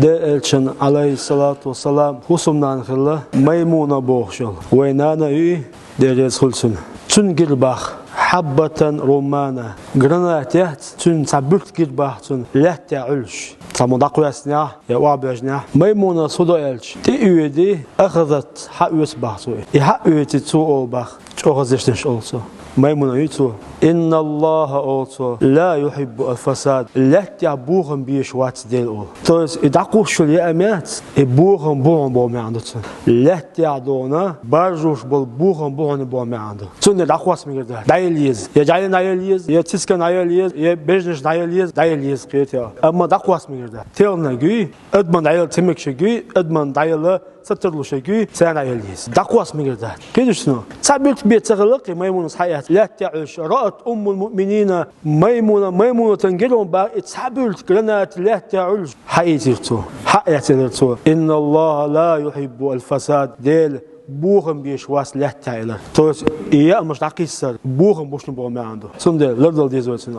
دلشن عليه الصلاة والسلام حسمنا خلا ميمونة بوخشل وينانا درجة خلصن تنقل باخ حبة رمانة جرناتيات تن سبلت جرباه تن لا تعلش تمضاق يسنع يا وابجنع ميمونة صدا إلش تيودي أخذت حق يسبحتوي يحق يتسوء باخ شغزشتش ألصو ميمونة يتسوء إن الله ألصو لا يحب الفساد لا تعبوهم بيشوات ديل أول توس إدعقوا شو اليأمات بوهم بوهم عندهم لا تعدونا برجوش بوهم بوهم عندهم تون إدعقوا اسمه كده دايليز يا جايين دايليز يا تسكن دايليز يا بيجنش دايليز قيتها أما إدعقوا اسمه كده تيرنا جي أدمن دايل تمك شجي أدمن دايل سترلو شجي سان دايليز إدعقوا اسمه كده كده شنو سبيت بيتغلق ميمونة حياة لا تعيش رأت أم المؤمنين ميمونة تنجلهم بقى اتسابلت كلنا لا تعيش حقيقته إن الله لا يحب الفساد ديل بوهم بيشواس لا تعيش توس إياه مش عقيسر بوهم بوش نبغى ما عنده ثم ده لردل ديزوتنا